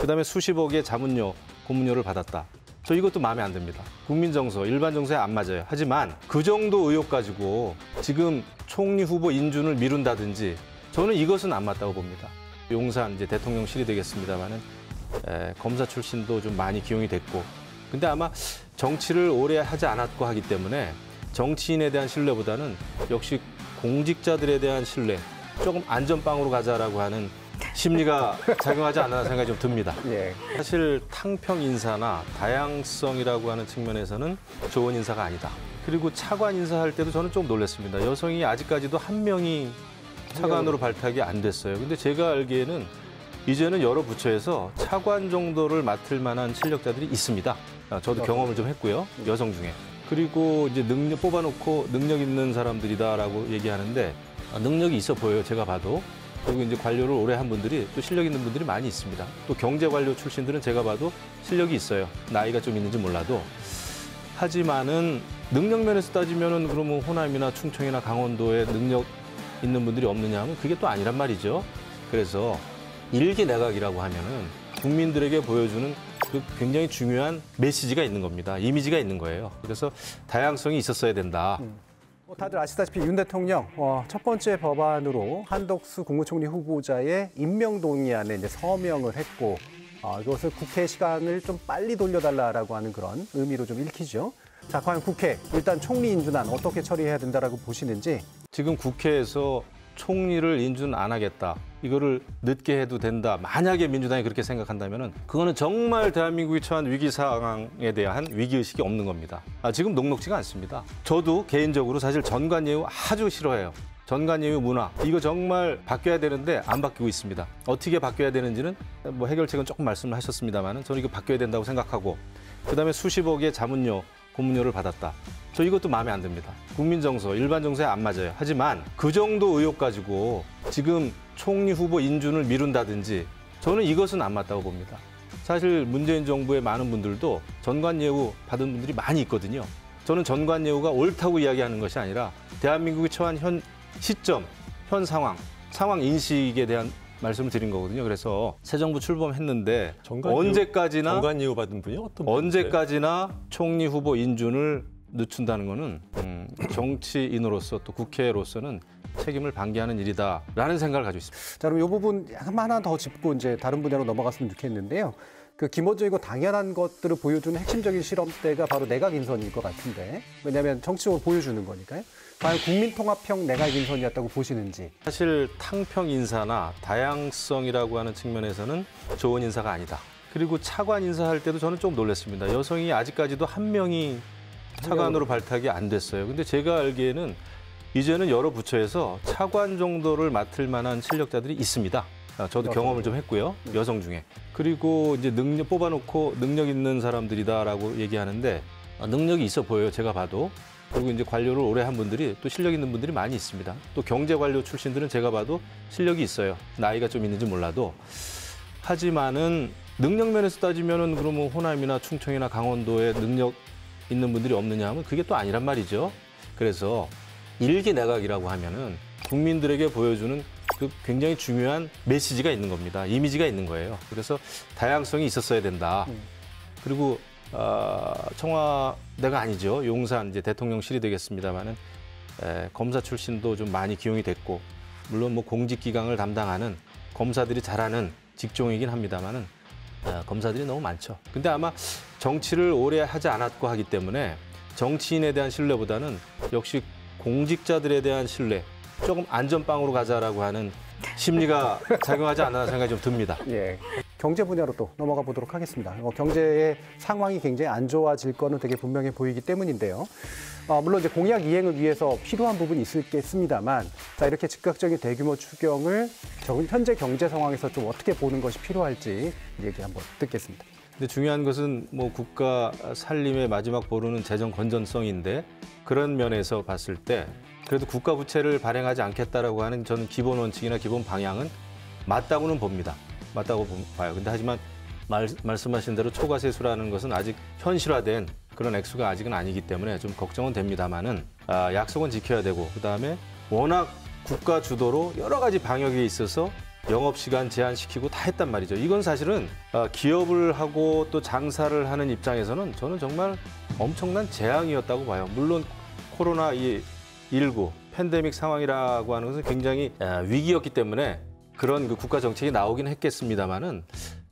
그다음에 수십억의 자문료, 고문료를 받았다. 저 이것도 마음에 안 듭니다. 국민 정서, 일반 정서에 안 맞아요. 하지만 그 정도 의혹 가지고 지금 총리 후보 인준을 미룬다든지 저는 이것은 안 맞다고 봅니다. 용산 이제 대통령실이 되겠습니다만은 검사 출신도 좀 많이 기용이 됐고, 근데 아마 정치를 오래 하지 않았고 하기 때문에 정치인에 대한 신뢰보다는 역시 공직자들에 대한 신뢰, 조금 안전빵으로 가자라고 하는 심리가 작용하지 않나 생각이 좀 듭니다. 예. 사실 탕평 인사나 다양성이라고 하는 측면에서는 좋은 인사가 아니다. 그리고 차관 인사할 때도 저는 좀 놀랐습니다. 여성이 아직까지도 한 명이 차관으로 발탁이 안 됐어요. 근데 제가 알기에는 이제는 여러 부처에서 차관 정도를 맡을 만한 실력자들이 있습니다. 저도 경험을 좀 했고요. 여성 중에. 그리고 이제 능력 뽑아놓고 능력 있는 사람들이다라고 얘기하는데 능력이 있어 보여요. 제가 봐도. 그리고 이제 관료를 오래 한 분들이 또 실력 있는 분들이 많이 있습니다. 또 경제 관료 출신들은 제가 봐도 실력이 있어요. 나이가 좀 있는지 몰라도. 하지만은 능력 면에서 따지면은 그러면 호남이나 충청이나 강원도에 능력 있는 분들이 없느냐 하면 그게 또 아니란 말이죠. 그래서 일기 내각이라고 하면은 국민들에게 보여주는 그 굉장히 중요한 메시지가 있는 겁니다. 이미지가 있는 거예요. 그래서 다양성이 있었어야 된다. 다들 아시다시피 윤 대통령 첫 번째 법안으로 한덕수 국무총리 후보자의 임명 동의안에 이제 서명을 했고 이것을 국회 시간을 좀 빨리 돌려달라라고 하는 그런 의미로 좀 읽히죠. 자, 과연 국회 일단 총리 인준안 어떻게 처리해야 된다라고 보시는지. 지금 국회에서 총리를 인준 안 하겠다. 이거를 늦게 해도 된다. 만약에 민주당이 그렇게 생각한다면은 그거는 정말 대한민국이 처한 위기 상황에 대한 위기의식이 없는 겁니다. 지금 녹록지가 않습니다. 저도 개인적으로 사실 전관예우 아주 싫어해요. 전관예우 문화. 이거 정말 바뀌어야 되는데 안 바뀌고 있습니다. 어떻게 바뀌어야 되는지는 뭐 해결책은 조금 말씀을 하셨습니다만은 저는 이거 바뀌어야 된다고 생각하고, 그다음에 수십억의 자문료, 고문료를 받았다. 저 이것도 마음에 안 듭니다. 국민 정서, 일반 정서에 안 맞아요. 하지만 그 정도 의혹 가지고 지금 총리 후보 인준을 미룬다든지 저는 이것은 안 맞다고 봅니다. 사실 문재인 정부의 많은 분들도 전관예우 받은 분들이 많이 있거든요. 저는 전관예우가 옳다고 이야기하는 것이 아니라 대한민국이 처한 현 시점, 현 상황 인식에 대한 말씀을 드린 거거든요. 그래서 새 정부 출범했는데 언제까지나 전관예우 받은 분이 어떤 분이세요? 언제까지나 총리 후보 인준을 늦춘다는 거는 정치인으로서 또 국회로서는 책임을 방기하는 일이다라는 생각을 가지고 있습니다. 자, 그럼 이 부분 하나 더 짚고 이제 다른 분야로 넘어갔으면 좋겠는데요. 그 기본적이고 당연한 것들을 보여주는 핵심적인 실험대가 바로 내각 인선일 것 같은데, 왜냐하면 정치적으로 보여주는 거니까요. 과연 국민통합형 내각 인선이었다고 보시는지. 사실 탕평 인사나 다양성이라고 하는 측면에서는 좋은 인사가 아니다. 그리고 차관 인사할 때도 저는 좀 놀랐습니다. 여성이 아직까지도 한 명이 차관으로 발탁이 안 됐어요. 근데 제가 알기에는 이제는 여러 부처에서 차관 정도를 맡을 만한 실력자들이 있습니다. 저도 경험을 좀 했고요. 여성 중에. 그리고 이제 능력 뽑아놓고 능력 있는 사람들이다라고 얘기하는데 능력이 있어 보여요. 제가 봐도. 그리고 이제 관료를 오래 한 분들이 또 실력 있는 분들이 많이 있습니다. 또 경제 관료 출신들은 제가 봐도 실력이 있어요. 나이가 좀 있는지 몰라도. 하지만은 능력 면에서 따지면은 그러면 호남이나 충청이나 강원도에 능력 있는 분들이 없느냐 하면 그게 또 아니란 말이죠. 그래서 일기 내각이라고 하면은 국민들에게 보여주는 그 굉장히 중요한 메시지가 있는 겁니다. 이미지가 있는 거예요. 그래서 다양성이 있었어야 된다. 그리고 청와대가 아니죠. 용산 이제 대통령실이 되겠습니다만은 검사 출신도 좀 많이 기용이 됐고, 물론 뭐 공직기강을 담당하는 검사들이 잘하는 직종이긴 합니다만은 검사들이 너무 많죠. 근데 아마 정치를 오래 하지 않았고 하기 때문에 정치인에 대한 신뢰보다는 역시 공직자들에 대한 신뢰, 조금 안전빵으로 가자라고 하는 심리가 작용하지 않나 생각이 좀 듭니다. 예. 경제 분야로 또 넘어가 보도록 하겠습니다. 경제의 상황이 굉장히 안 좋아질 거는 되게 분명해 보이기 때문인데요. 물론 이제 공약 이행을 위해서 필요한 부분이 있겠습니다만, 자, 이렇게 즉각적인 대규모 추경을 현재 경제 상황에서 좀 어떻게 보는 것이 필요할지 얘기 한번 듣겠습니다. 근데 중요한 것은 뭐 국가 살림의 마지막 보루는 재정 건전성인데, 그런 면에서 봤을 때 그래도 국가 부채를 발행하지 않겠다라고 하는 저는 기본 원칙이나 기본 방향은 맞다고는 봅니다. 맞다고 봐요. 근데 하지만 말씀하신 대로 초과세수라는 것은 아직 현실화된 그런 액수가 아직은 아니기 때문에 좀 걱정은 됩니다만은 약속은 지켜야 되고, 그다음에 워낙 국가 주도로 여러 가지 방역에 있어서 영업시간 제한시키고 다 했단 말이죠. 이건 사실은 기업을 하고 또 장사를 하는 입장에서는 저는 정말 엄청난 재앙이었다고 봐요. 물론 코로나19 팬데믹 상황이라고 하는 것은 굉장히 위기였기 때문에 그런 그 국가 정책이 나오긴 했겠습니다마는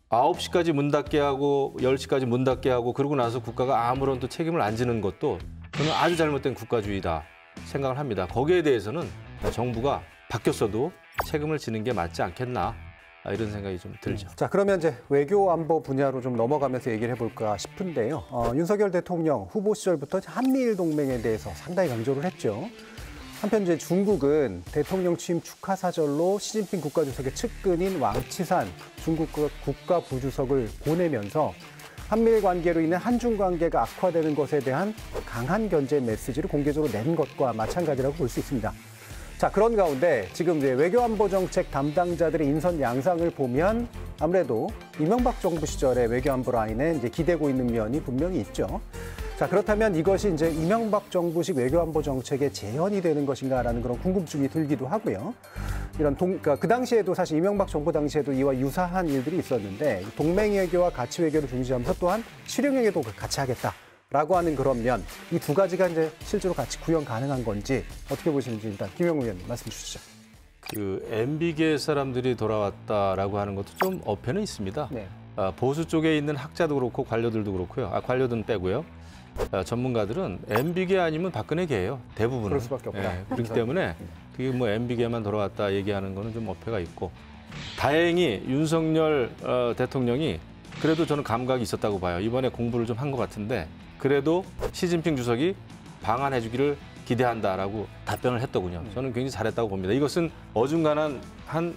9시까지 문 닫게 하고 10시까지 문 닫게 하고 그러고 나서 국가가 아무런 또 책임을 안 지는 것도 저는 아주 잘못된 국가주의다 생각을 합니다. 거기에 대해서는 정부가 바뀌었어도 책임을 지는 게 맞지 않겠나 이런 생각이 좀 들죠. 자, 그러면 이제 외교 안보 분야로 좀 넘어가면서 얘기를 해볼까 싶은데요. 윤석열 대통령 후보 시절부터 한미일 동맹에 대해서 상당히 강조를 했죠. 한편 이제 중국은 대통령 취임 축하 사절로 시진핑 국가주석의 측근인 왕치산 중국 국가부주석을 보내면서 한미일 관계로 인해 한중 관계가 악화되는 것에 대한 강한 견제 메시지를 공개적으로 낸 것과 마찬가지라고 볼 수 있습니다. 자, 그런 가운데 지금 이제 외교안보정책 담당자들의 인선 양상을 보면 아무래도 이명박 정부 시절의 외교안보 라인에 이제 기대고 있는 면이 분명히 있죠. 자, 그렇다면 이것이 이제 이명박 정부식 외교안보 정책의 재현이 되는 것인가라는 그런 궁금증이 들기도 하고요. 이런 그 당시에도 사실 이명박 정부 당시에도 이와 유사한 일들이 있었는데 동맹 외교와 가치 외교를 중시하면서 또한 실용 외교도 같이 하겠다라고 하는 그런 면, 이 두 가지가 이제 실제로 같이 구현 가능한 건지 어떻게 보시는지 일단 김영우 의원님 말씀 주시죠. 그 MB계 사람들이 돌아왔다라고 하는 것도 좀 어폐는 있습니다. 네. 보수 쪽에 있는 학자도 그렇고 관료들도 그렇고요. 관료들은 빼고요. 전문가들은 MB계 아니면 박근혜계예요. 대부분은. 그럴 수밖에 없다. 그렇기 때문에 그게 뭐 MB계만 돌아왔다 얘기하는 거는 좀 어폐가 있고 다행히 윤석열 대통령이 그래도 저는 감각이 있었다고 봐요. 이번에 공부를 좀 한 것 같은데 그래도 시진핑 주석이 방한해 주기를 기대한다라고 답변을 했더군요. 저는 굉장히 잘했다고 봅니다. 이것은 어중간한 한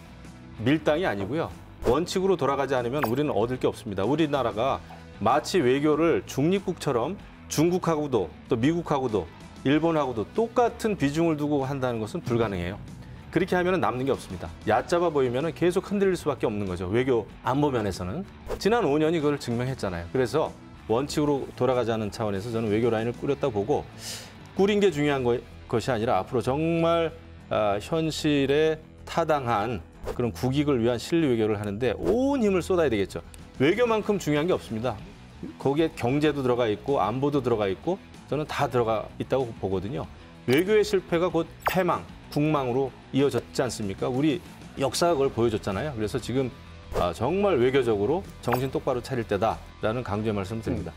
밀당이 아니고요. 원칙으로 돌아가지 않으면 우리는 얻을 게 없습니다. 우리나라가 마치 외교를 중립국처럼 중국하고도 또 미국하고도 일본하고도 똑같은 비중을 두고 한다는 것은 불가능해요. 그렇게 하면 남는 게 없습니다. 얕잡아 보이면 계속 흔들릴 수밖에 없는 거죠. 외교 안보 면에서는. 지난 5년이 그걸 증명했잖아요. 그래서 원칙으로 돌아가자는 차원에서 저는 외교 라인을 꾸렸다 보고 꾸린 게 중요한 것이 아니라 앞으로 정말 현실에 타당한 그런 국익을 위한 실리 외교를 하는데 온 힘을 쏟아야 되겠죠. 외교만큼 중요한 게 없습니다. 거기에 경제도 들어가 있고 안보도 들어가 있고 저는 다 들어가 있다고 보거든요. 외교의 실패가 곧 패망, 국망으로 이어졌지 않습니까? 우리 역사가 그걸 보여줬잖아요. 그래서 지금 정말 외교적으로 정신 똑바로 차릴 때다라는 강조의 말씀을 드립니다.